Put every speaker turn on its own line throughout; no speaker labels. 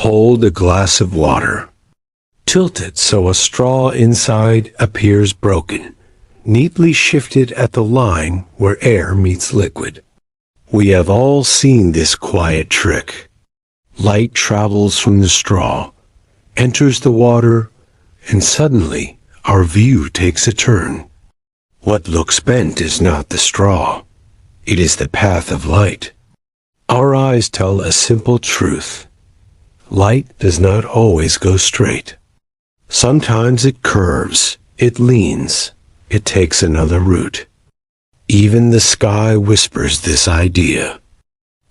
Hold a glass of water. Tilt it so a straw inside appears broken, neatly shifted at the line where air meets liquid. We have all seen this quiet trick. Light travels from the straw, enters the water, and suddenly our view takes a turn. What looks bent is not the straw. It is the path of light. Our eyes tell a simple truth. Light does not always go straight. Sometimes it curves, it leans, it takes another route. Even the sky whispers this idea.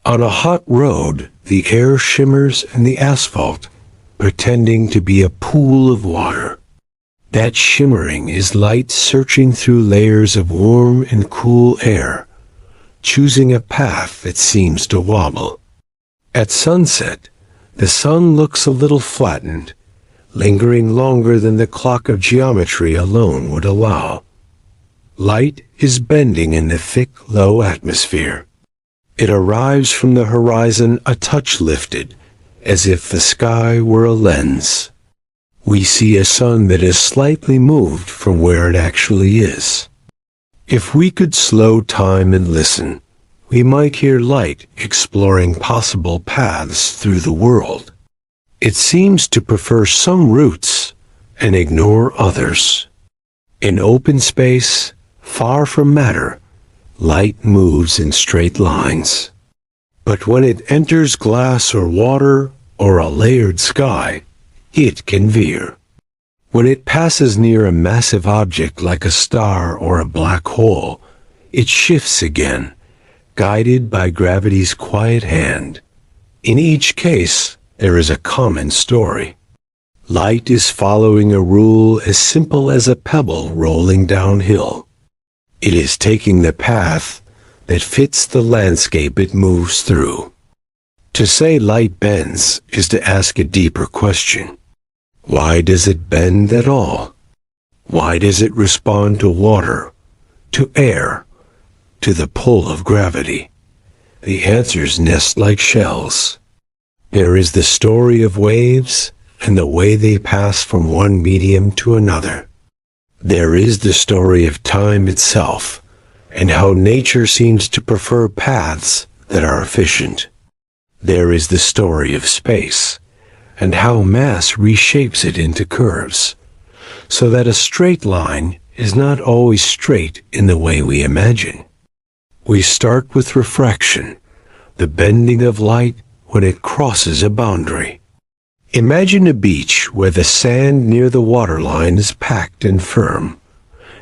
On a hot road, the air shimmers in the asphalt, pretending to be a pool of water. That shimmering is light searching through layers of warm and cool air, choosing a path that seems to wobble. At sunset, the sun looks a little flattened, lingering longer than the clock of geometry alone would allow. Light is bending in the thick, low atmosphere. It arrives from the horizon a touch lifted, as if the sky were a lens. We see a sun that is slightly moved from where it actually is. If we could slow time and listen, we might hear light exploring possible paths through the world. It seems to prefer some routes and ignore others. In open space, far from matter, light moves in straight lines. But when it enters glass or water or a layered sky, it can veer. When it passes near a massive object like a star or a black hole, it shifts again, guided by gravity's quiet hand. In each case, there is a common story. Light is following a rule as simple as a pebble rolling downhill. It is taking the path that fits the landscape it moves through. To say light bends is to ask a deeper question. Why does it bend at all? Why does it respond to water, to air, to the pull of gravity? The answers nest like shells. There is the story of waves and the way they pass from one medium to another. There is the story of time itself and how nature seems to prefer paths that are efficient. There is the story of space and how mass reshapes it into curves, so that a straight line is not always straight in the way we imagine. We start with refraction, the bending of light when it crosses a boundary. Imagine a beach where the sand near the waterline is packed and firm,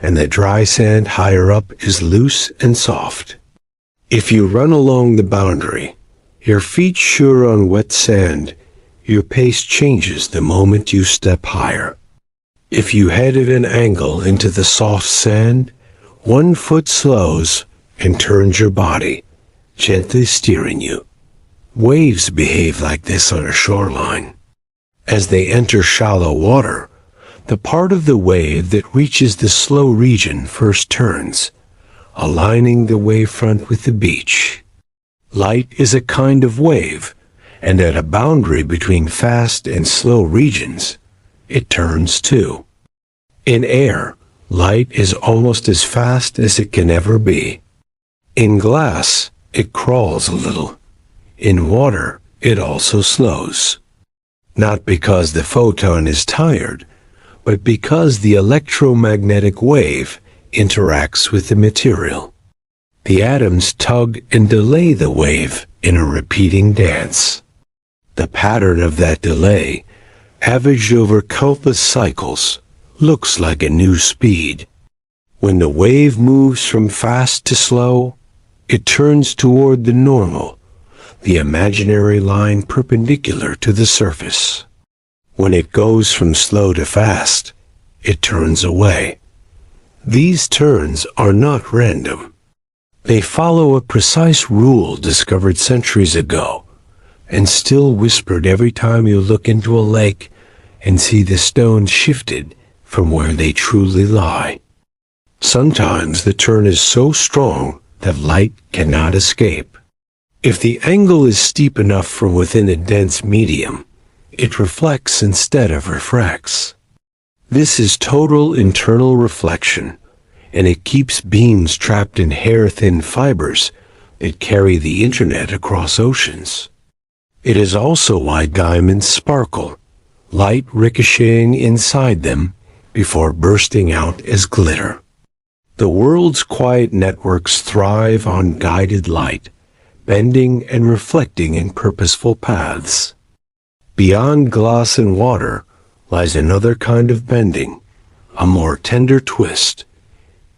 and the dry sand higher up is loose and soft. If you run along the boundary, your feet sure on wet sand, your pace changes the moment you step higher. If you head at an angle into the soft sand, one foot slows and turns your body, gently steering you. Waves behave like this on a shoreline. As they enter shallow water, the part of the wave that reaches the slow region first turns, aligning the wavefront with the beach. Light is a kind of wave, and at a boundary between fast and slow regions, it turns too. In air, light is almost as fast as it can ever be. In glass, it crawls a little. In water, it also slows. Not because the photon is tired, but because the electromagnetic wave interacts with the material. The atoms tug and delay the wave in a repeating dance. The pattern of that delay, averaged over countless cycles, looks like a new speed. When the wave moves from fast to slow, it turns toward the normal, the imaginary line perpendicular to the surface. When it goes from slow to fast, it turns away. These turns are not random. They follow a precise rule discovered centuries ago, and still whispered every time you look into a lake and see the stones shifted from where they truly lie. Sometimes the turn is so strong that light cannot escape. If the angle is steep enough from within a dense medium, It reflects instead of refracts. This is total internal reflection, and it keeps beams trapped in hair-thin fibers that carry the internet across oceans. It is also why diamonds sparkle, light ricocheting inside them before bursting out as glitter. The world's quiet networks thrive on guided light, bending and reflecting in purposeful paths. Beyond glass and water lies another kind of bending, a more tender twist.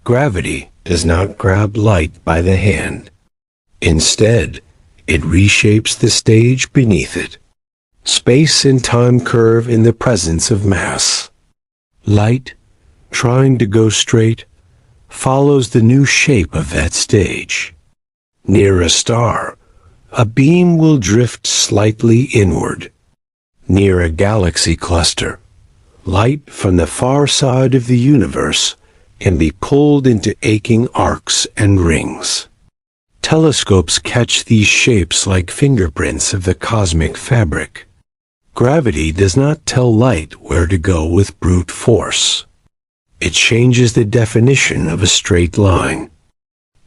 Gravity does not grab light by the hand. Instead, it reshapes the stage beneath it. Space and time curve in the presence of mass. Light, trying to go straight, follows the new shape of that stage. Near a star, a beam will drift slightly inward. Near a galaxy cluster, light from the far side of the universe can be pulled into aching arcs and rings. Telescopes catch these shapes like fingerprints of the cosmic fabric. Gravity does not tell light where to go with brute force. It changes the definition of a straight line.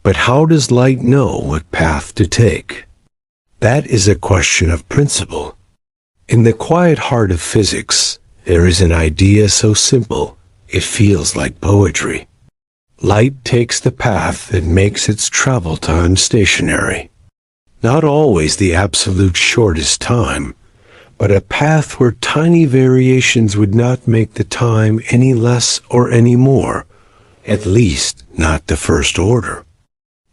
But how does light know what path to take? That is a question of principle. In the quiet heart of physics, there is an idea so simple, it feels like poetry. Light takes the path that makes its travel time stationary. Not always the absolute shortest time, but a path where tiny variations would not make the time any less or any more, at least not the first order.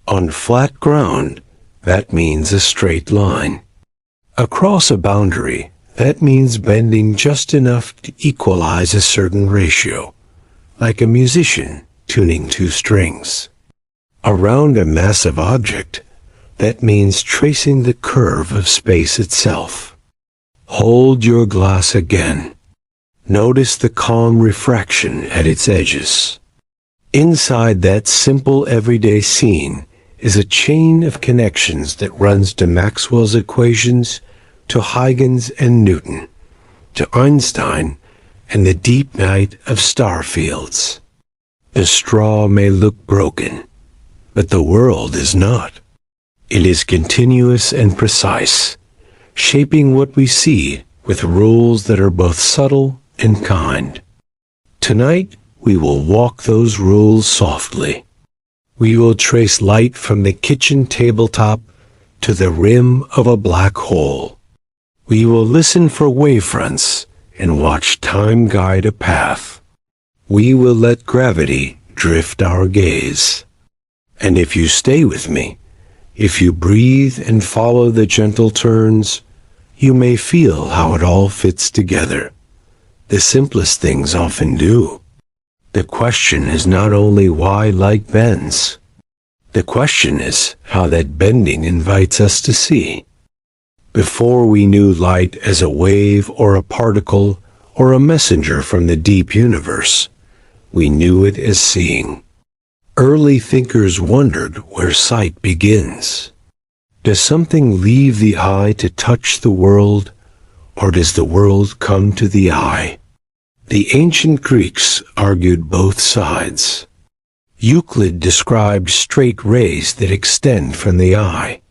On flat ground, that means a straight line. Across a boundary, that means bending just enough to equalize a certain ratio, like a musician tuning two strings. Around a massive object, that means tracing the curve of space itself. Hold your glass again. Notice the calm refraction at its edges. Inside that simple everyday scene is a chain of connections that runs to Maxwell's equations, to Huygens and Newton, to Einstein, and the deep night of star fields. The straw may look broken, but the world is not. It is continuous and precise, shaping what we see with rules that are both subtle and kind. Tonight, we will walk those rules softly. We will trace light from the kitchen tabletop to the rim of a black hole. We will listen for wavefronts and watch time guide a path. We will let gravity drift our gaze. And if you stay with me, if you breathe and follow the gentle turns, you may feel how it all fits together. The simplest things often do. The question is not only why light bends. The question is how that bending invites us to see. Before we knew light as a wave or a particle or a messenger from the deep universe, we knew it as seeing. Early thinkers wondered where sight begins. Does something leave the eye to touch the world, or does the world come to the eye? The ancient Greeks argued both sides. Euclid described straight rays that extend from the eye.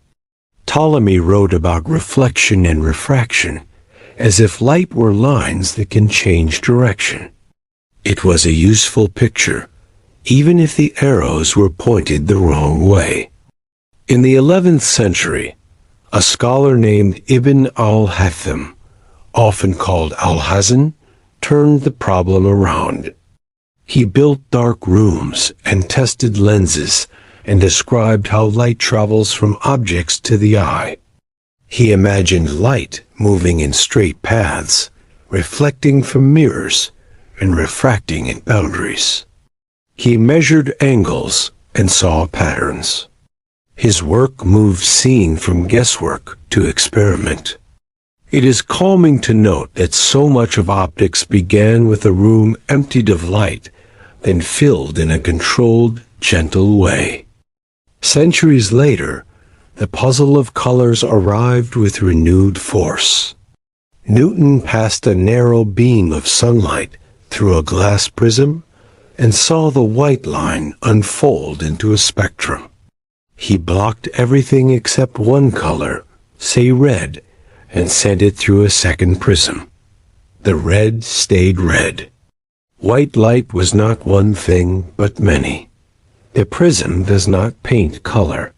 Ptolemy wrote about reflection and refraction, as if light were lines that can change direction. It was a useful picture, even if the arrows were pointed the wrong way. In the 11th century, a scholar named Ibn al-Haytham, often called Alhazen, turned the problem around. He built dark rooms and tested lenses and described how light travels from objects to the eye. He imagined light moving in straight paths, reflecting from mirrors and refracting at boundaries. He measured angles and saw patterns. His work moved seeing from guesswork to experiment. It is calming to note that so much of optics began with a room emptied of light, then filled in a controlled, gentle way. Centuries later, the puzzle of colors arrived with renewed force. Newton passed a narrow beam of sunlight through a glass prism and saw the white line unfold into a spectrum. He blocked everything except one color, say red, and sent it through a second prism. The red stayed red. White light was not one thing, but many. The prism does not paint color.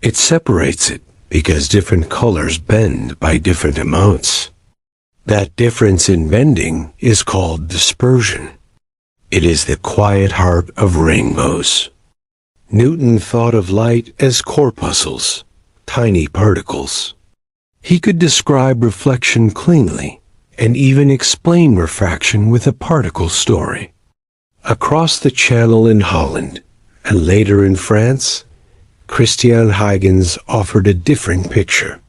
It separates it because different colors bend by different amounts. That difference in bending is called dispersion. It is the quiet heart of rainbows. Newton thought of light as corpuscles, tiny particles. He could describe reflection cleanly and even explain refraction with a particle story. Across the Channel in Holland, and later in France, Christian Huygens offered a different picture.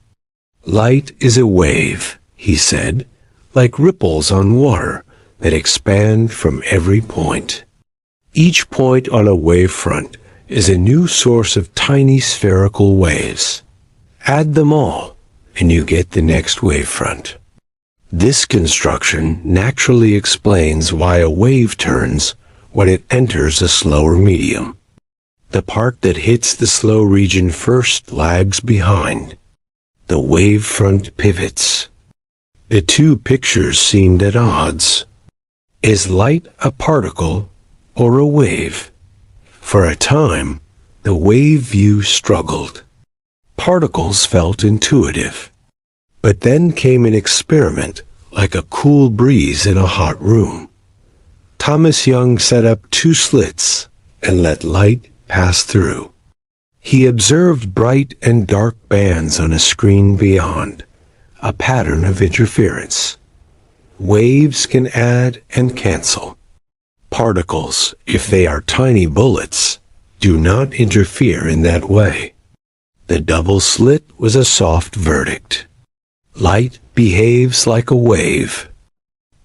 Light is a wave, he said, like ripples on water that expand from every point. Each point on a wavefront is a new source of tiny spherical waves. Add them all, and you get the next wavefront. This construction naturally explains why a wave turns when it enters a slower medium. The part that hits the slow region first lags behind. The wavefront pivots. The two pictures seemed at odds. Is light a particle or a wave? For a time, the wave view struggled. Particles felt intuitive. But then came an experiment like a cool breeze in a hot room. Thomas Young set up two slits and let light pass through. He observed bright and dark bands on a screen beyond, a pattern of interference. Waves can add and cancel. Particles, if they are tiny bullets, do not interfere in that way. The double slit was a soft verdict. Light behaves like a wave.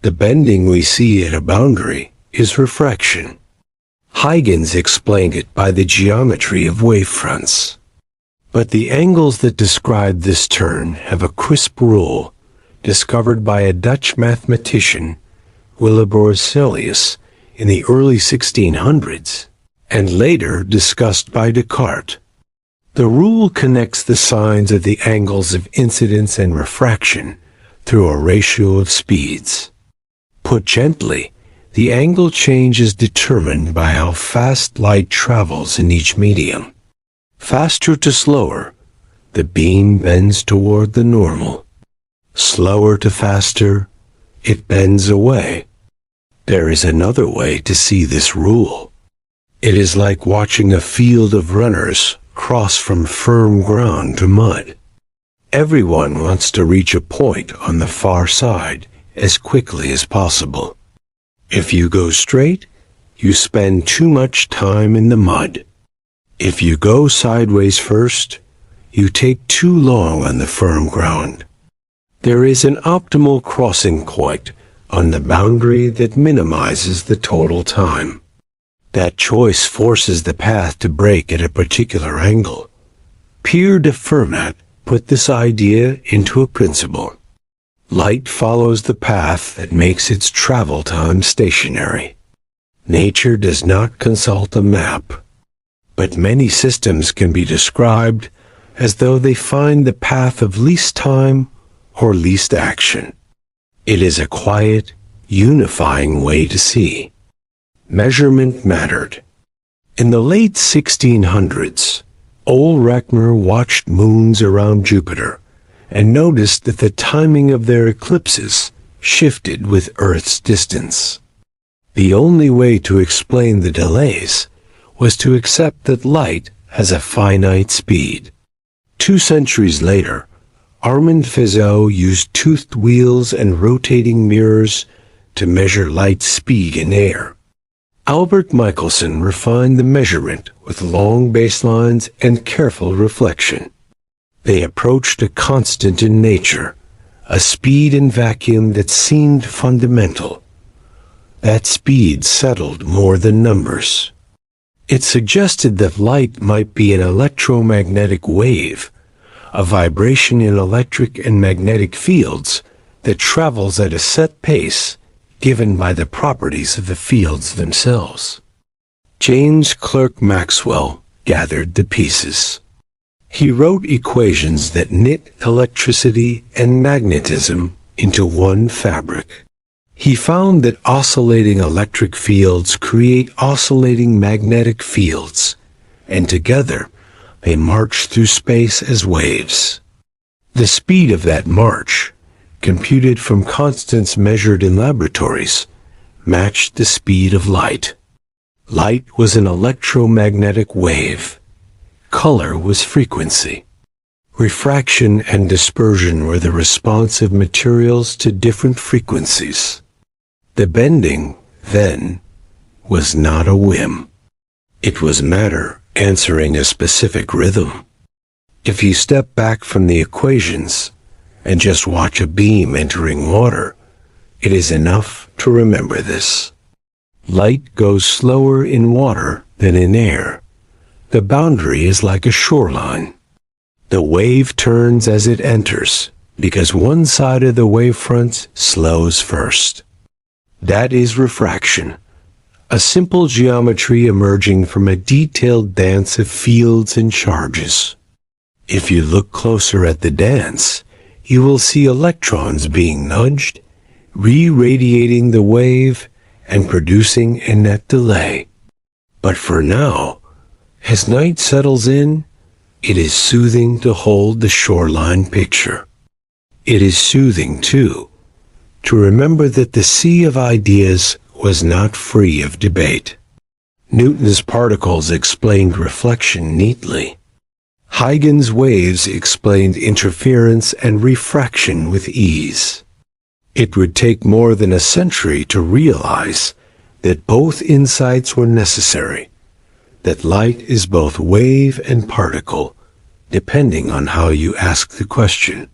The bending we see at a boundary is refraction. Huygens explained it by the geometry of wavefronts. But the angles that describe this turn have a crisp rule discovered by a Dutch mathematician, Willem in the early 1600s, and later discussed by Descartes. The rule connects the signs of the angles of incidence and refraction through a ratio of speeds. Put gently, the angle change is determined by how fast light travels in each medium. Faster to slower, the beam bends toward the normal. Slower to faster, it bends away. There is another way to see this rule. It is like watching a field of runners cross from firm ground to mud. Everyone wants to reach a point on the far side as quickly as possible. If you go straight, you spend too much time in the mud. If you go sideways first, you take too long on the firm ground. There is an optimal crossing point on the boundary that minimizes the total time. That choice forces the path to break at a particular angle. Pierre de Fermat put this idea into a principle. Light follows the path that makes its travel time stationary. Nature does not consult a map, but many systems can be described as though they find the path of least time or least action. It is a quiet, unifying way to see. Measurement mattered. In the late 1600s, Ulrechner watched moons around Jupiter and noticed that the timing of their eclipses shifted with Earth's distance. The only way to explain the delays was to accept that light has a finite speed. 2 centuries later, Armand Fizeau used toothed wheels and rotating mirrors to measure light speed in air. Albert Michelson refined the measurement with long baselines and careful reflection. They approached a constant in nature, a speed in vacuum that seemed fundamental. That speed settled more than numbers. It suggested that light might be an electromagnetic wave, a vibration in electric and magnetic fields that travels at a set pace given by the properties of the fields themselves. James Clerk Maxwell gathered the pieces. He wrote equations that knit electricity and magnetism into one fabric. He found that oscillating electric fields create oscillating magnetic fields, and together they march through space as waves. The speed of that march, computed from constants measured in laboratories, matched the speed of light. Light was an electromagnetic wave. Color was frequency. Refraction and dispersion were the response of materials to different frequencies. The bending, then, was not a whim. It was matter answering a specific rhythm. If you step back from the equations and just watch a beam entering water, it is enough to remember this. Light goes slower in water than in air. The boundary is like a shoreline. The wave turns as it enters, because one side of the wavefront slows first. That is refraction, a simple geometry emerging from a detailed dance of fields and charges. If you look closer at the dance, you will see electrons being nudged, re-radiating the wave, and producing a net delay. But for now, as night settles in, it is soothing to hold the shoreline picture. It is soothing, too, to remember that the sea of ideas was not free of debate. Newton's particles explained reflection neatly. Huygens' waves explained interference and refraction with ease. It would take more than a century to realize that both insights were necessary, that light is both wave and particle, depending on how you ask the question.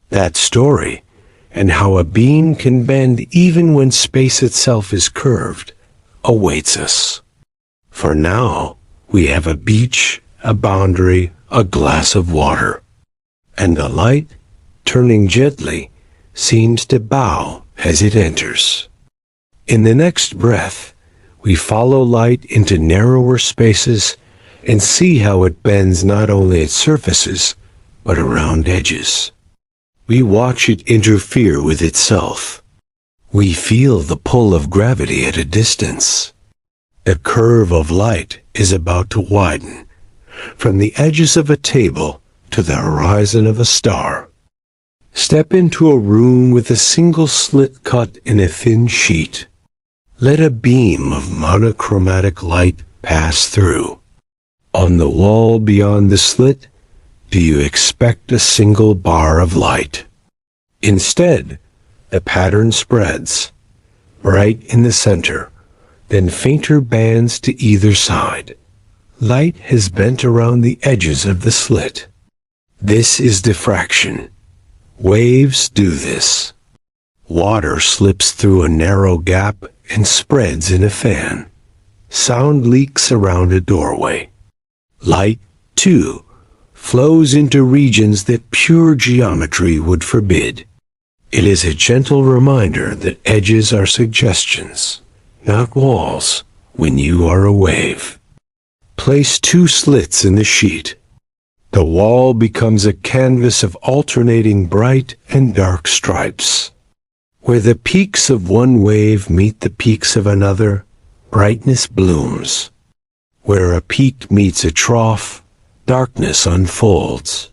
That story, and how a beam can bend even when space itself is curved, awaits us. For now, we have a beach, a boundary, a glass of water, and the light, turning gently, seems to bow as it enters. In the next breath, we follow light into narrower spaces and see how it bends not only at surfaces, but around edges. We watch it interfere with itself. We feel the pull of gravity at a distance. The curve of light is about to widen, from the edges of a table to the horizon of a star. Step into a room with a single slit cut in a thin sheet. Let a beam of monochromatic light pass through. On the wall beyond the slit, do you expect a single bar of light? Instead, the pattern spreads, bright in the center, then fainter bands to either side. Light has bent around the edges of the slit. This is diffraction. Waves do this. Water slips through a narrow gap and spreads in a fan. Sound leaks around a doorway. Light, too, flows into regions that pure geometry would forbid. It is a gentle reminder that edges are suggestions, not walls, when you are a wave. Place 2 slits in the sheet. The wall becomes a canvas of alternating bright and dark stripes. Where the peaks of one wave meet the peaks of another, brightness blooms. Where a peak meets a trough, darkness unfolds.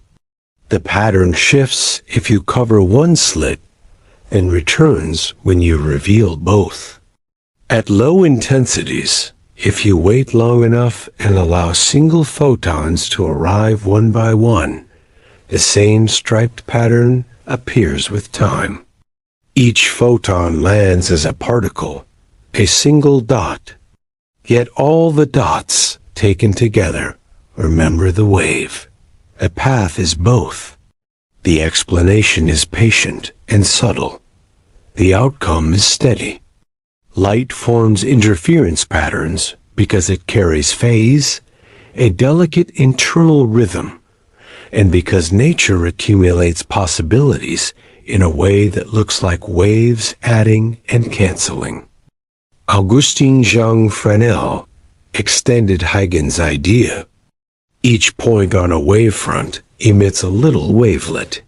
The pattern shifts if you cover one slit and returns when you reveal both. At low intensities, if you wait long enough and allow single photons to arrive one by one, the same striped pattern appears with time. Each photon lands as a particle, a single dot. Yet all the dots, taken together, remember the wave. A path is both. The explanation is patient and subtle. The outcome is steady. Light forms interference patterns because it carries phase, a delicate internal rhythm, and because nature accumulates possibilities in a way that looks like waves adding and canceling. Augustin Jean Fresnel extended Huygens' idea. Each point on a wavefront emits a little wavelet.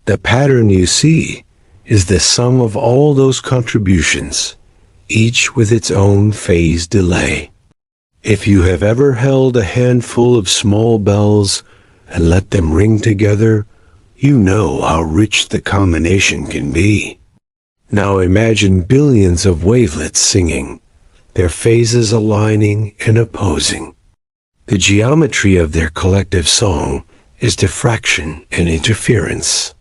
The pattern you see is the sum of all those contributions, each with its own phase delay. If you have ever held a handful of small bells and let them ring together, you know how rich the combination can be. Now imagine billions of wavelets singing, their phases aligning and opposing. The geometry of their collective song is diffraction and interference.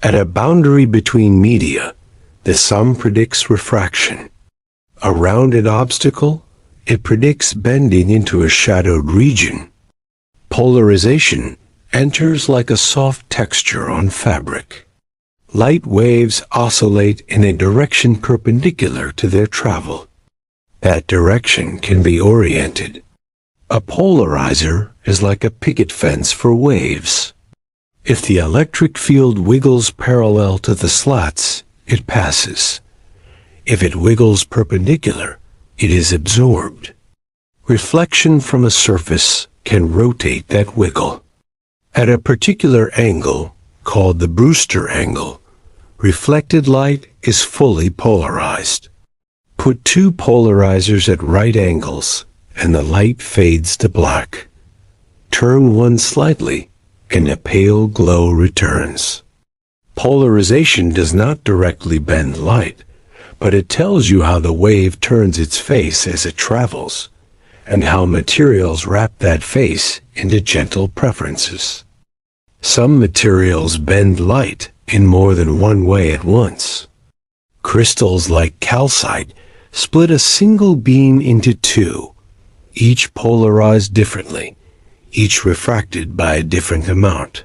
At a boundary between media, the sum predicts refraction. Around an obstacle, it predicts bending into a shadowed region. Polarization enters like a soft texture on fabric. Light waves oscillate in a direction perpendicular to their travel. That direction can be oriented. A polarizer is like a picket fence for waves. If the electric field wiggles parallel to the slats, it passes. If it wiggles perpendicular, it is absorbed. Reflection from a surface can rotate that wiggle. At a particular angle, called the Brewster angle, reflected light is fully polarized. Put two polarizers at right angles, and the light fades to black. Turn one slightly, and a pale glow returns. Polarization does not directly bend light, but it tells you how the wave turns its face as it travels, and how materials wrap that face into gentle preferences. Some materials bend light in more than one way at once. Crystals like calcite split a single beam into two, each polarized differently, each refracted by a different amount.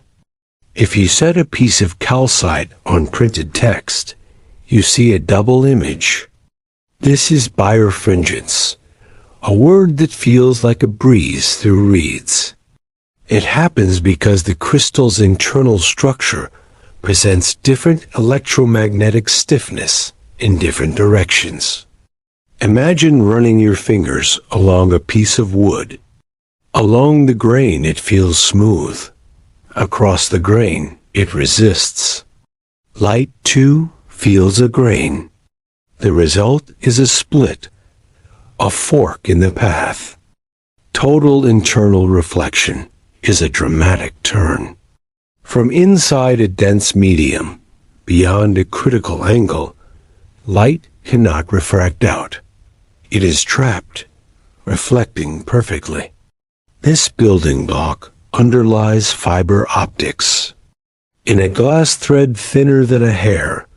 If you set a piece of calcite on printed text, you see a double image. This is birefringence, a word that feels like a breeze through reeds. It happens because the crystal's internal structure presents different electromagnetic stiffness in different directions. Imagine running your fingers along a piece of wood. Along the grain it feels smooth. Across the grain it resists. Light, too, feels a grain. The result is a split, a fork in the path. Total internal reflection is a dramatic turn. From inside a dense medium, beyond a critical angle, light cannot refract out. It is trapped, reflecting perfectly. This building block underlies fiber optics. In a glass thread thinner than a hair,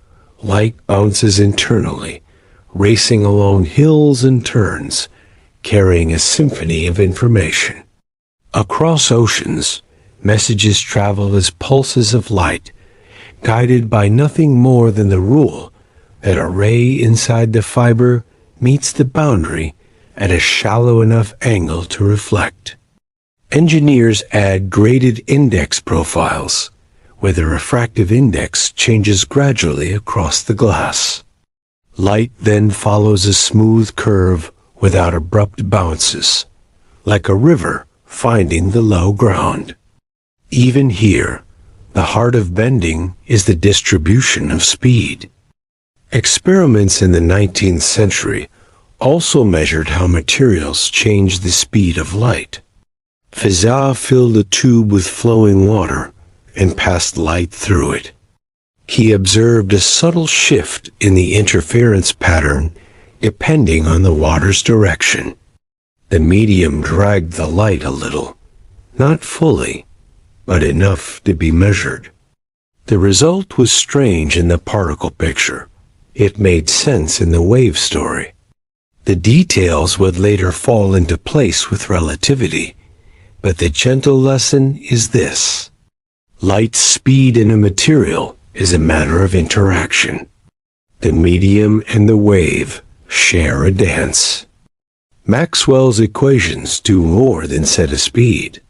light bounces internally, racing along hills and turns, carrying a symphony of information. Across oceans, messages travel as pulses of light, guided by nothing more than the rule that a ray inside the fiber meets the boundary at a shallow enough angle to reflect. Engineers add graded index profiles, where the refractive index changes gradually across the glass. Light then follows a smooth curve without abrupt bounces, like a river finding the low ground. Even here, the heart of bending is the distribution of speed. Experiments in the 19th century also measured how materials change the speed of light. Fizeau filled a tube with flowing water and passed light through it. He observed a subtle shift in the interference pattern depending on the water's direction. The medium dragged the light a little, not fully, but enough to be measured. The result was strange in the particle picture. It made sense in the wave story. The details would later fall into place with relativity, but the gentle lesson is this. Light's speed in a material is a matter of interaction. The medium and the wave share a dance. Maxwell's equations do more than set a speed.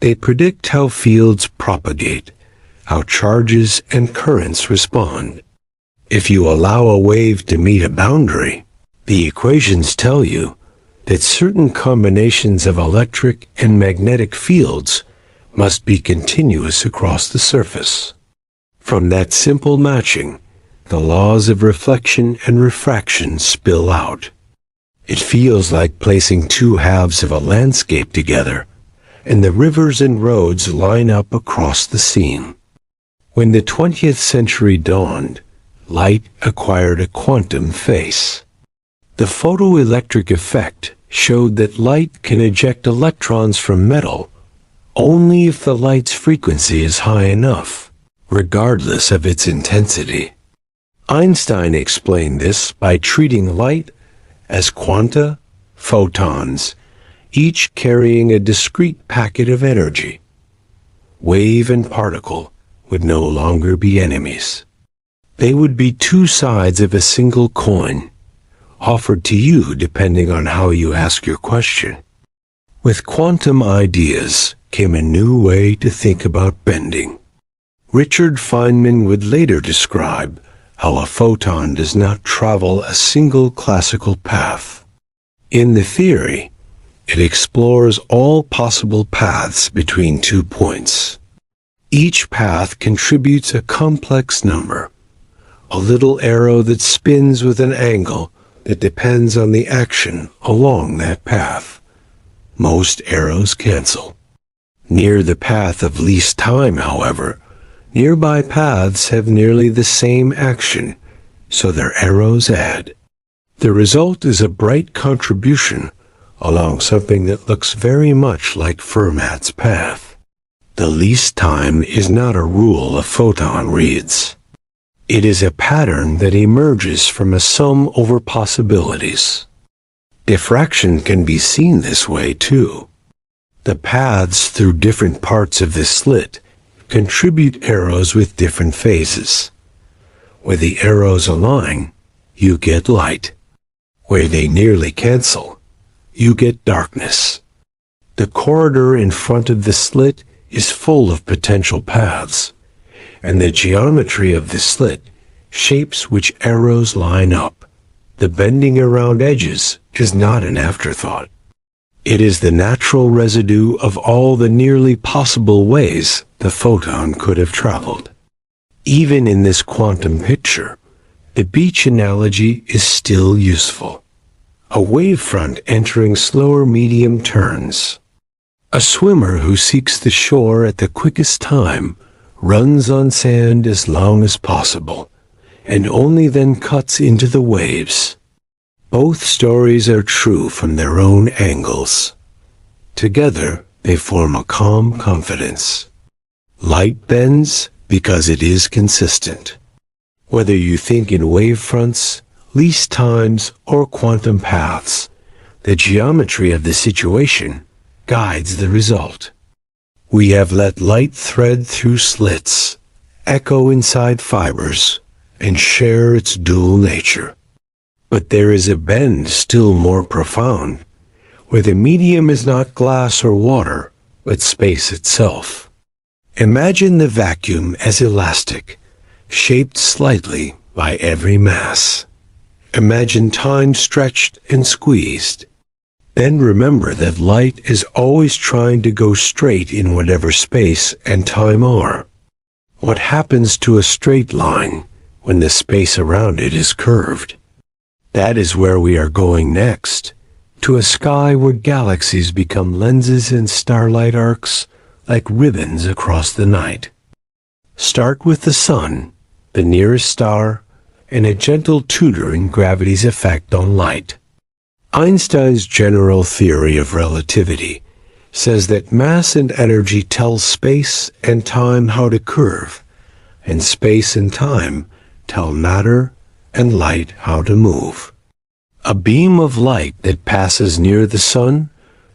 They predict how fields propagate, how charges and currents respond. If you allow a wave to meet a boundary, the equations tell you that certain combinations of electric and magnetic fields must be continuous across the surface. From that simple matching, the laws of reflection and refraction spill out. It feels like placing two halves of a landscape together, and the rivers and roads line up across the scene. When the 20th century dawned, light acquired a quantum face. The photoelectric effect showed that light can eject electrons from metal only if the light's frequency is high enough, regardless of its intensity. Einstein explained this by treating light as quanta, photons, each carrying a discrete packet of energy. Wave and particle would no longer be enemies. They would be two sides of a single coin, offered to you depending on how you ask your question. With quantum ideas came a new way to think about bending. Richard Feynman would later describe how a photon does not travel a single classical path. In the theory, it explores all possible paths between 2 points. Each path contributes a complex number, a little arrow that spins with an angle that depends on the action along that path. Most arrows cancel. Near the path of least time, however, nearby paths have nearly the same action, so their arrows add. The result is a bright contribution along something that looks very much like Fermat's path. The least time is not a rule a photon reads. It is a pattern that emerges from a sum over possibilities. Diffraction can be seen this way too. The paths through different parts of the slit contribute arrows with different phases. Where the arrows align, you get light. Where they nearly cancel, you get darkness. The corridor in front of the slit is full of potential paths, and the geometry of the slit shapes which arrows line up. The bending around edges is not an afterthought. It is the natural residue of all the nearly possible ways the photon could have traveled. Even in this quantum picture, the beach analogy is still useful. A wavefront entering slower medium turns. A swimmer who seeks the shore at the quickest time runs on sand as long as possible, and only then cuts into the waves. Both stories are true from their own angles. Together, they form a calm confidence. Light bends because it is consistent. Whether you think in wavefronts, least times, or quantum paths, the geometry of the situation guides the result. We have let light thread through slits, echo inside fibers, and share its dual nature. But there is a bend still more profound, where the medium is not glass or water, but space itself. Imagine the vacuum as elastic, shaped slightly by every mass. Imagine time stretched and squeezed. Then remember that light is always trying to go straight in whatever space and time are. What happens to a straight line when the space around it is curved? That is where we are going next, to a sky where galaxies become lenses and starlight arcs like ribbons across the night. Start with the sun, the nearest star, and a gentle tutor in gravity's effect on light. Einstein's general theory of relativity says that mass and energy tell space and time how to curve, and space and time tell matter and light how to move. A beam of light that passes near the sun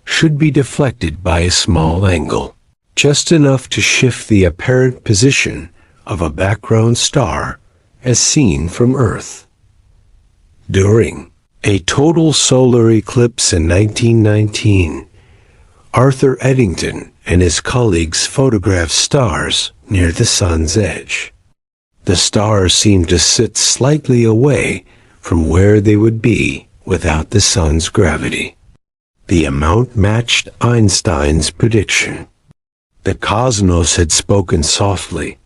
should be deflected by a small angle, just enough to shift the apparent position of a background star as seen from Earth. During a total solar eclipse in 1919, Arthur Eddington and his colleagues photographed stars near the sun's edge. The stars seem to sit slightly away from where they would be without the sun's gravity. The amount matched Einstein's prediction. The cosmos had spoken softly,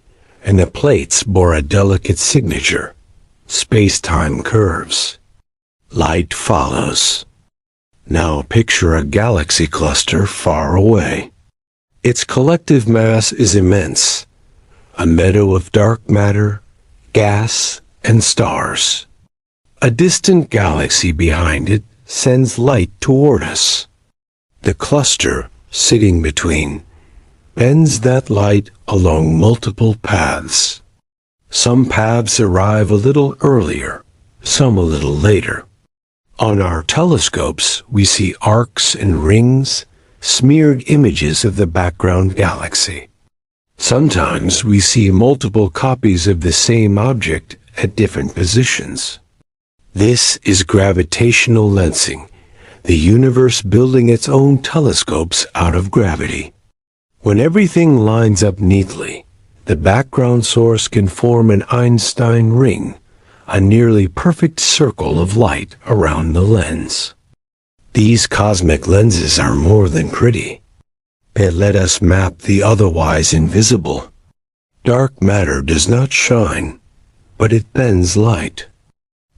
and the plates bore a delicate signature: space-time curves. Light follows. Now picture a galaxy cluster far away. Its collective mass is immense, a meadow of dark matter, gas, and stars. A distant galaxy behind it sends light toward us. The cluster, sitting between, bends that light along multiple paths. Some paths arrive a little earlier, some a little later. On our telescopes, we see arcs and rings, smeared images of the background galaxy. Sometimes we see multiple copies of the same object at different positions. This is gravitational lensing, the universe building its own telescopes out of gravity. When everything lines up neatly, the background source can form an Einstein ring, a nearly perfect circle of light around the lens. These cosmic lenses are more than pretty. They let us map the otherwise invisible. Dark matter does not shine, but it bends light.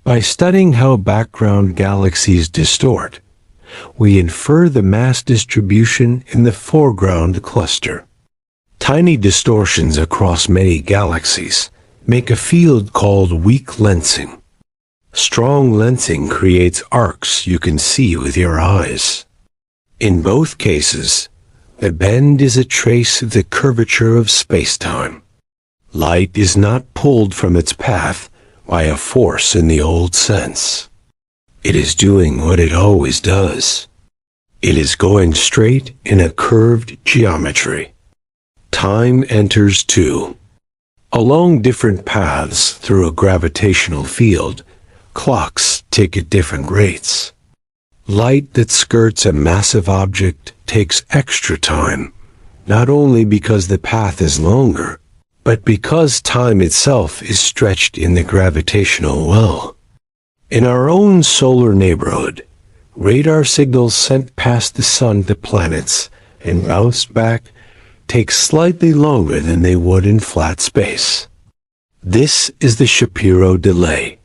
By studying how background galaxies distort, we infer the mass distribution in the foreground cluster. Tiny distortions across many galaxies make a field called weak lensing. Strong lensing creates arcs you can see with your eyes. In both cases, the bend is a trace of the curvature of space-time. Light is not pulled from its path by a force in the old sense. It is doing what it always does. It is going straight in a curved geometry. Time enters too. Along different paths through a gravitational field, clocks tick at different rates. Light that skirts a massive object takes extra time, not only because the path is longer, but because time itself is stretched in the gravitational well. In our own solar neighborhood, radar signals sent past the sun to planets and bounced back take slightly longer than they would in flat space. This is the Shapiro delay,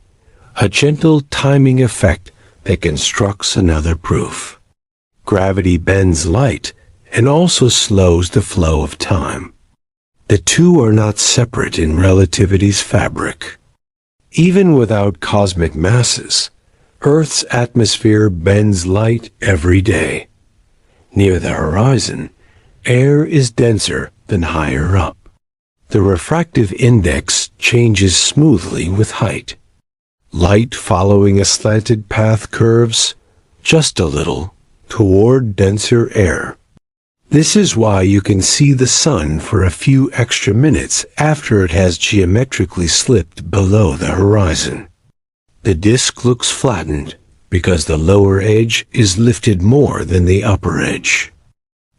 a gentle timing effect that constructs another proof. Gravity bends light and also slows the flow of time. The two are not separate in relativity's fabric. Even without cosmic masses, Earth's atmosphere bends light every day. Near the horizon, air is denser than higher up. The refractive index changes smoothly with height. Light following a slanted path curves, just a little, toward denser air. This is why you can see the sun for a few extra minutes after it has geometrically slipped below the horizon. The disk looks flattened because the lower edge is lifted more than the upper edge.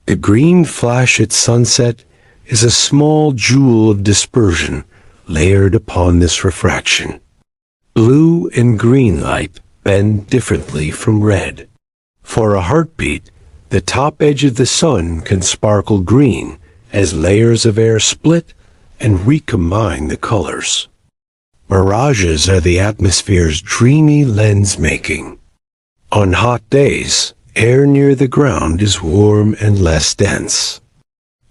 The green flash at sunset is a small jewel of dispersion layered upon this refraction. Blue and green light bend differently from red. For a heartbeat, the top edge of the sun can sparkle green as layers of air split and recombine the colors. Mirages are the atmosphere's dreamy lens making. On hot days, air near the ground is warm and less dense.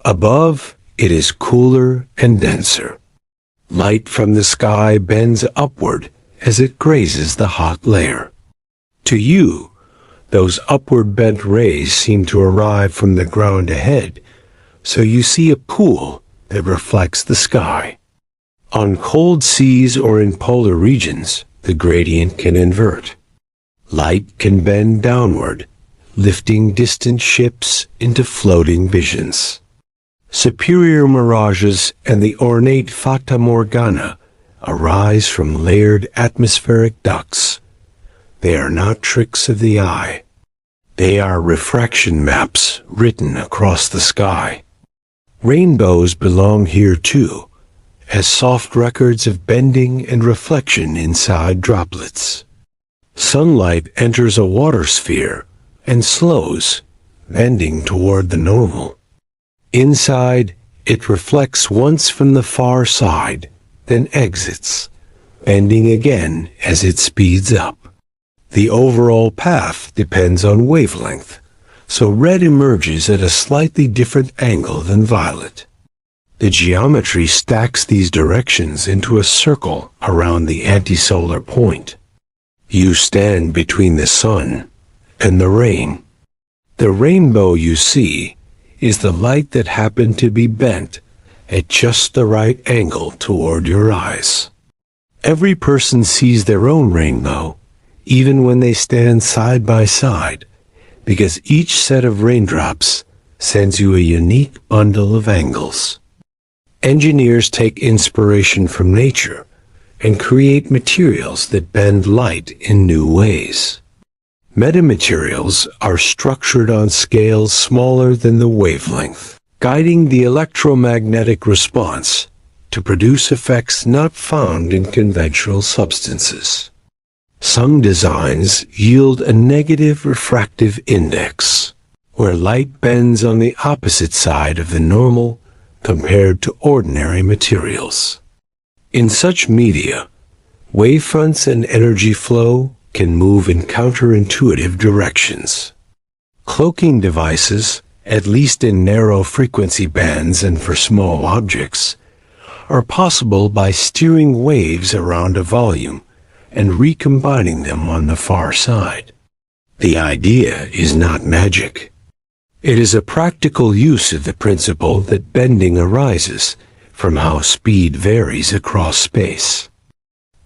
Above, it is cooler and denser. Light from the sky bends upward as it grazes the hot layer. To you, those upward bent rays seem to arrive from the ground ahead, so you see a pool that reflects the sky. On cold seas or in polar regions, the gradient can invert. Light can bend downward, lifting distant ships into floating visions. Superior mirages and the ornate Fata Morgana arise from layered atmospheric ducts. They are not tricks of the eye. They are refraction maps written across the sky. Rainbows belong here too, as soft records of bending and reflection inside droplets. Sunlight enters a water sphere and slows, bending toward the normal. Inside, it reflects once from the far side, then exits, bending again as it speeds up. The overall path depends on wavelength, so red emerges at a slightly different angle than violet. The geometry stacks these directions into a circle around the antisolar point. You stand between the sun and the rain. The rainbow you see is the light that happened to be bent at just the right angle toward your eyes. Every person sees their own rainbow, even when they stand side by side, because each set of raindrops sends you a unique bundle of angles. Engineers take inspiration from nature and create materials that bend light in new ways. Metamaterials are structured on scales smaller than the wavelength, guiding the electromagnetic response to produce effects not found in conventional substances. Some designs yield a negative refractive index, where light bends on the opposite side of the normal compared to ordinary materials. In such media, wavefronts and energy flow can move in counterintuitive directions. Cloaking devices, at least in narrow frequency bands and for small objects, are possible by steering waves around a volume and recombining them on the far side. The idea is not magic. It is a practical use of the principle that bending arises from how speed varies across space.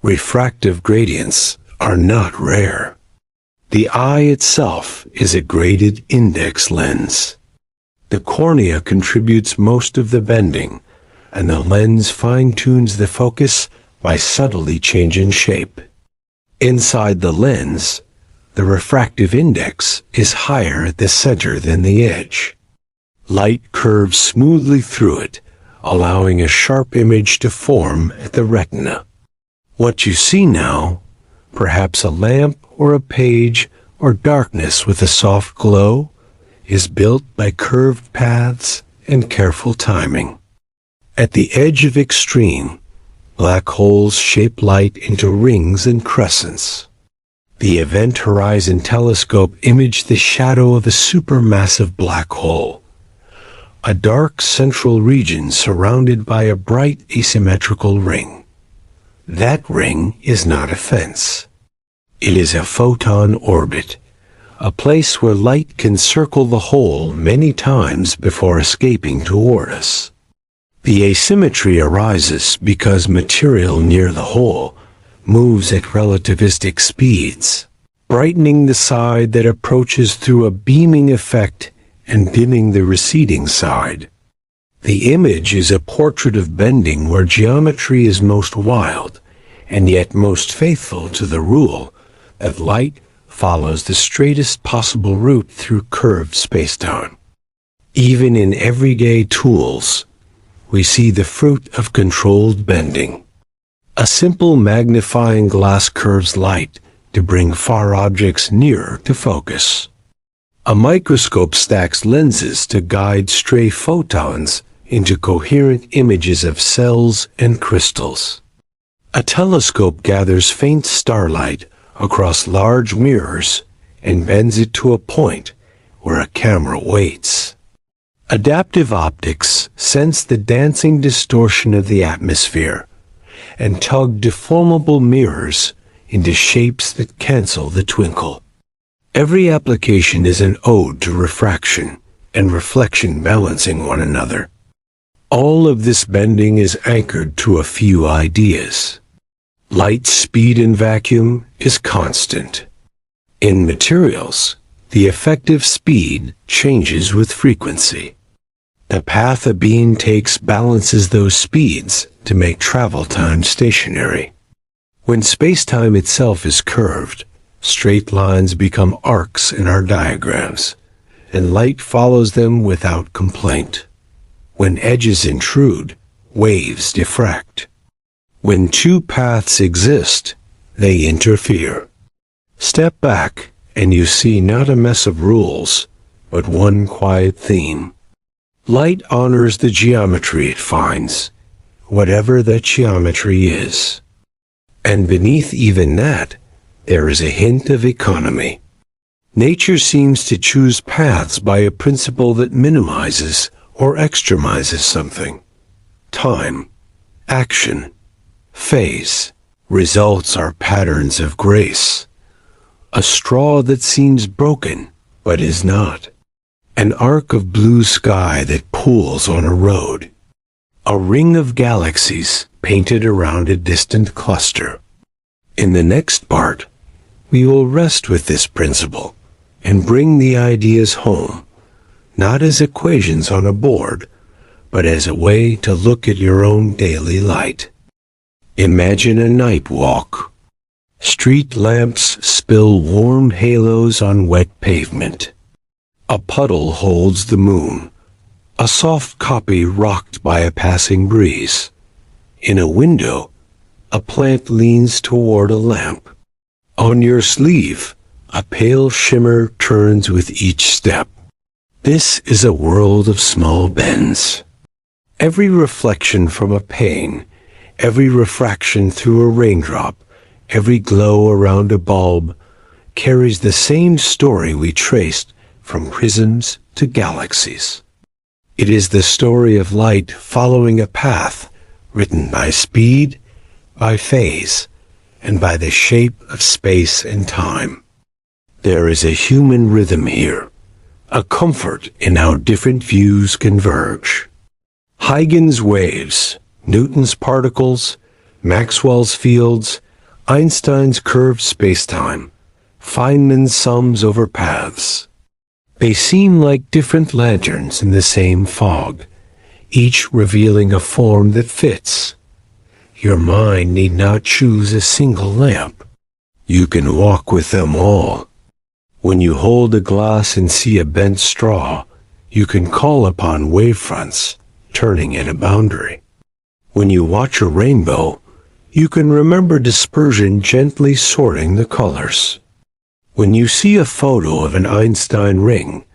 Refractive gradients are not rare. The eye itself is a graded index lens. The cornea contributes most of the bending, and the lens fine-tunes the focus by subtly changing shape. Inside the lens, the refractive index is higher at the center than the edge. Light curves smoothly through it, allowing a sharp image to form at the retina. What you see now, perhaps a lamp or a page or darkness with a soft glow, is built by curved paths and careful timing. At the edge of extreme, black holes shape light into rings and crescents. The Event Horizon Telescope imaged the shadow of a supermassive black hole, a dark central region surrounded by a bright asymmetrical ring. That ring is not a fence. It is a photon orbit, a place where light can circle the hole many times before escaping toward us. The asymmetry arises because material near the hole moves at relativistic speeds, brightening the side that approaches through a beaming effect and dimming the receding side. The image is a portrait of bending where geometry is most wild, and yet most faithful to the rule that light follows the straightest possible route through curved spacetime. Even in everyday tools, we see the fruit of controlled bending. A simple magnifying glass curves light to bring far objects nearer to focus. A microscope stacks lenses to guide stray photons into coherent images of cells and crystals. A telescope gathers faint starlight across large mirrors and bends it to a point where a camera waits. Adaptive optics sense the dancing distortion of the atmosphere and tug deformable mirrors into shapes that cancel the twinkle. Every application is an ode to refraction and reflection balancing one another. All of this bending is anchored to a few ideas. Light speed in vacuum is constant. In materials, the effective speed changes with frequency. The path a beam takes balances those speeds to make travel time stationary. When space-time itself is curved, straight lines become arcs in our diagrams, and light follows them without complaint. When edges intrude, waves diffract. When two paths exist, they interfere. Step back, and you see not a mess of rules, but one quiet theme. Light honors the geometry it finds, whatever that geometry is. And beneath even that, there is a hint of economy. Nature seems to choose paths by a principle that minimizes or extremizes something. Time, action, phase. Results are patterns of grace. A straw that seems broken, but is not. An arc of blue sky that pools on a road. A ring of galaxies painted around a distant cluster. In the next part, we will rest with this principle and bring the ideas home, not as equations on a board, but as a way to look at your own daily light. Imagine a night walk. Street lamps spill warm halos on wet pavement. A puddle holds the moon, a soft copy rocked by a passing breeze. In a window, a plant leans toward a lamp. On your sleeve, a pale shimmer turns with each step. This is a world of small bends. Every reflection from a pane, every refraction through a raindrop, every glow around a bulb, carries the same story we traced from prisms to galaxies. It is the story of light following a path written by speed, by phase, and by the shape of space and time. There is a human rhythm here, a comfort in how different views converge. Huygens waves, Newton's particles, Maxwell's fields, Einstein's curved spacetime, Feynman's sums over paths. They seem like different lanterns in the same fog, each revealing a form that fits. Your mind need not choose a single lamp. You can walk with them all. When you hold a glass and see a bent straw, you can call upon wavefronts, turning at a boundary. When you watch a rainbow, you can remember dispersion gently sorting the colors. When you see a photo of an Einstein ring,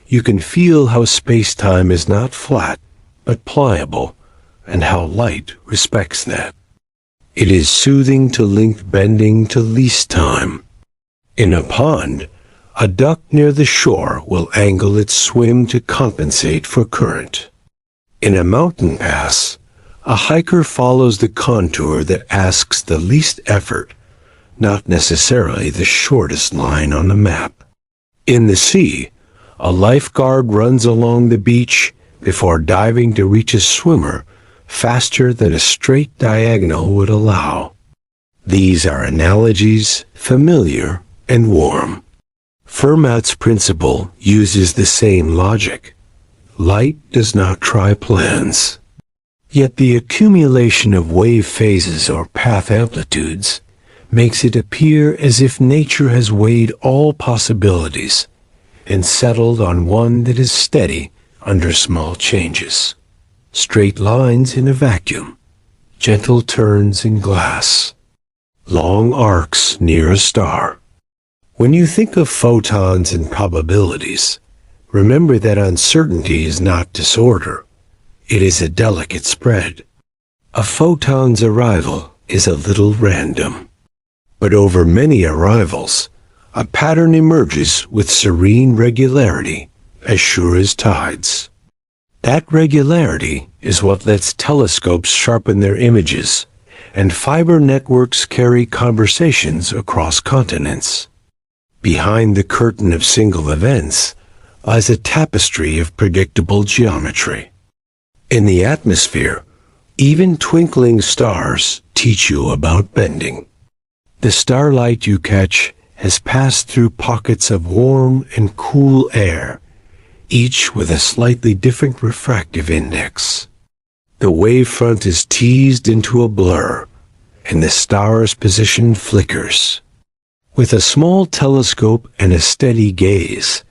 you can feel how space-time is not flat, but pliable, and how light respects that. It is soothing to link bending to least time. In a pond, a duck near the shore will angle its swim to compensate for current. In a mountain pass, a hiker follows the contour that asks the least effort, not necessarily the shortest line on the map. In the sea, a lifeguard runs along the beach before diving to reach a swimmer faster than a straight diagonal would allow. These are analogies, familiar and warm. Fermat's principle uses the same logic. Light does not try plans. Yet the accumulation of wave phases or path amplitudes makes it appear as if nature has weighed all possibilities and settled on one that is steady under small changes. Straight lines in a vacuum, gentle turns in glass, long arcs near a star. When you think of photons and probabilities, remember that uncertainty is not disorder. It is a delicate spread. A photon's arrival is a little random. But over many arrivals, a pattern emerges with serene regularity, as sure as tides. That regularity is what lets telescopes sharpen their images, and fiber networks carry conversations across continents. Behind the curtain of single events lies a tapestry of predictable geometry. In the atmosphere, even twinkling stars teach you about bending. The starlight you catch has passed through pockets of warm and cool air, each with a slightly different refractive index. The wavefront is teased into a blur, and the star's position flickers. With a small telescope and a steady gaze,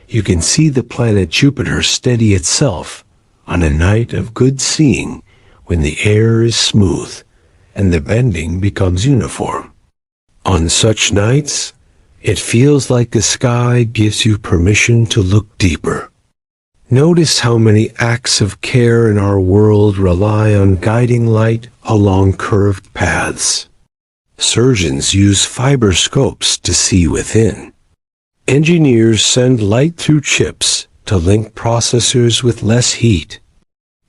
you can see the planet Jupiter steady itself on a night of good seeing when the air is smooth and the bending becomes uniform. On such nights, it feels like the sky gives you permission to look deeper. Notice how many acts of care in our world rely on guiding light along curved paths. Surgeons use fiber scopes to see within. Engineers send light through chips to link processors with less heat.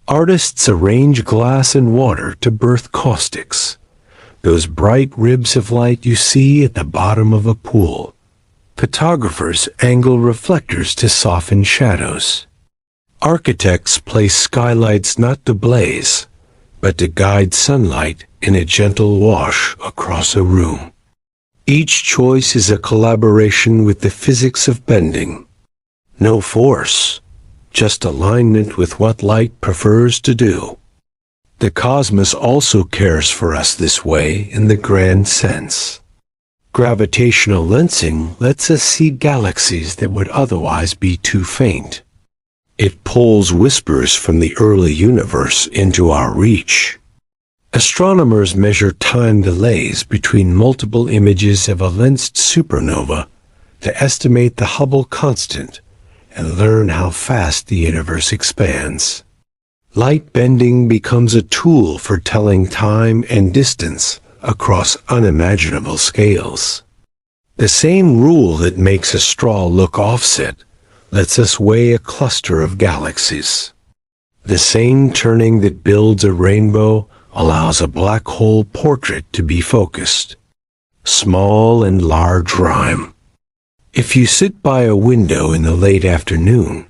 Artists arrange glass and water to birth caustics, those bright ribs of light you see at the bottom of a pool. Photographers angle reflectors to soften shadows. Architects place skylights not to blaze, but to guide sunlight in a gentle wash across a room. Each choice is a collaboration with the physics of bending. No force, just alignment with what light prefers to do. The cosmos also cares for us this way in the grand sense. Gravitational lensing lets us see galaxies that would otherwise be too faint. It pulls whispers from the early universe into our reach. Astronomers measure time delays between multiple images of a lensed supernova to estimate the Hubble constant and learn how fast the universe expands. Light bending becomes a tool for telling time and distance across unimaginable scales. The same rule that makes a straw look offset lets us weigh a cluster of galaxies. The same turning that builds a rainbow allows a black hole portrait to be focused. Small and large rhyme. If you sit by a window in the late afternoon,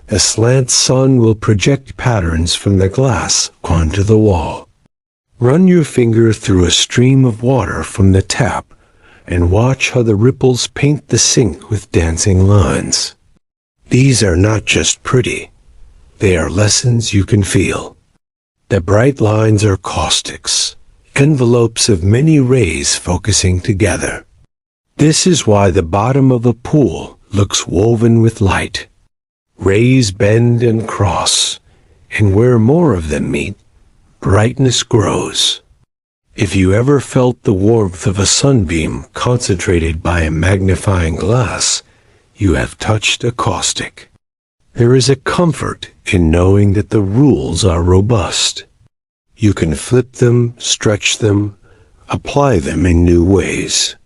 a slant sun will project patterns from the glass onto the wall. Run your finger through a stream of water from the tap and watch how the ripples paint the sink with dancing lines. These are not just pretty, they are lessons you can feel. The bright lines are caustics, envelopes of many rays focusing together. This is why the bottom of a pool looks woven with light. Rays bend and cross, and where more of them meet, brightness grows. If you ever felt the warmth of a sunbeam concentrated by a magnifying glass, you have touched a caustic. There is a comfort in knowing that the rules are robust. You can flip them, stretch them, apply them in new ways.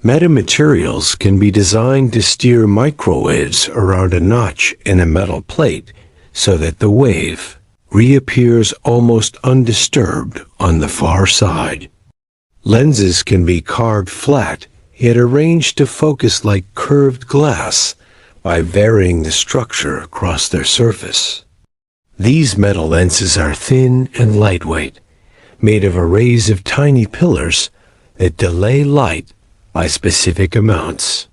Metamaterials can be designed to steer microwaves around a notch in a metal plate so that the wave reappears almost undisturbed on the far side. Lenses can be carved flat, yet arranged to focus like curved glass by varying the structure across their surface. These metal lenses are thin and lightweight, made of arrays of tiny pillars that delay light by specific amounts.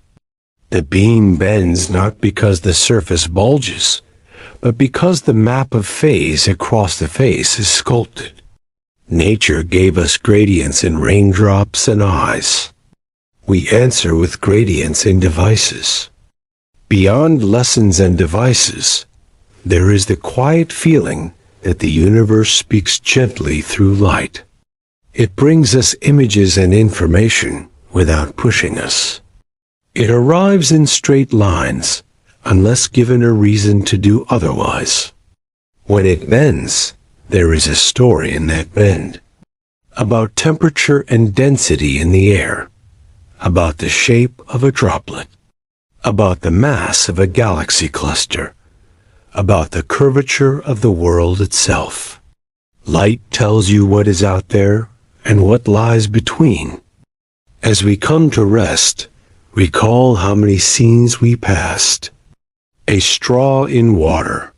The beam bends not because the surface bulges, but because the map of phase across the face is sculpted. Nature gave us gradients in raindrops and eyes. We answer with gradients in devices. Beyond lessons and devices, there is the quiet feeling that the universe speaks gently through light. It brings us images and information without pushing us. It arrives in straight lines, unless given a reason to do otherwise. When it bends, there is a story in that bend. About temperature and density in the air. About the shape of a droplet. About the mass of a galaxy cluster. About the curvature of the world itself. Light tells you what is out there and what lies between. As we come to rest, recall how many scenes we passed. A straw in water.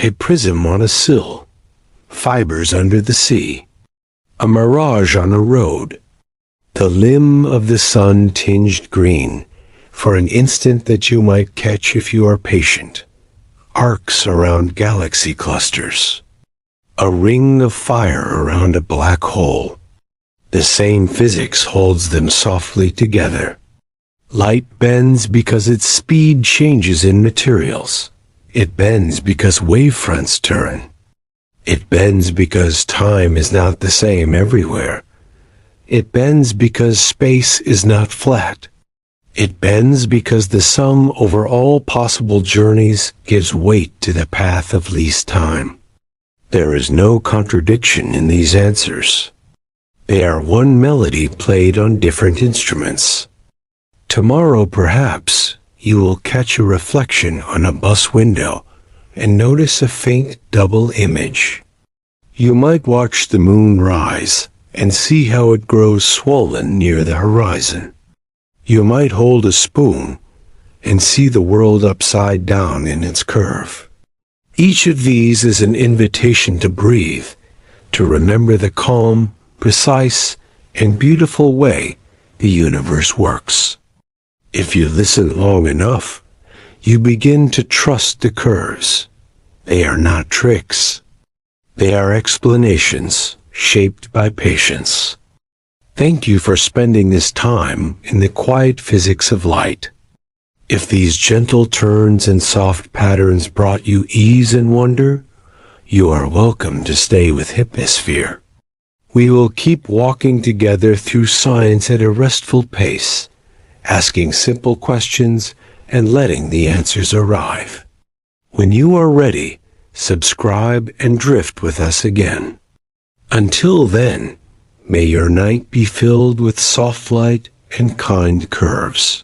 A prism on a sill. Fibers under the sea. A mirage on a road. The limb of the sun tinged green, for an instant that you might catch if you are patient. Arcs around galaxy clusters. A ring of fire around a black hole. The same physics holds them softly together. Light bends because its speed changes in materials. It bends because wavefronts turn. It bends because time is not the same everywhere. It bends because space is not flat. It bends because the sum over all possible journeys gives weight to the path of least time. There is no contradiction in these answers. They are one melody played on different instruments. Tomorrow, perhaps, you will catch a reflection on a bus window and notice a faint double image. You might watch the moon rise and see how it grows swollen near the horizon. You might hold a spoon and see the world upside down in its curve. Each of these is an invitation to breathe, to remember the calm, precise, and beautiful way the universe works. If you listen long enough, you begin to trust the curves. They are not tricks. They are explanations shaped by patience. Thank you for spending this time in the quiet physics of light. If these gentle turns and soft patterns brought you ease and wonder, you are welcome to stay with Hypnosphere. We will keep walking together through science at a restful pace, asking simple questions and letting the answers arrive. When you are ready, subscribe and drift with us again. Until then, may your night be filled with soft light and kind curves.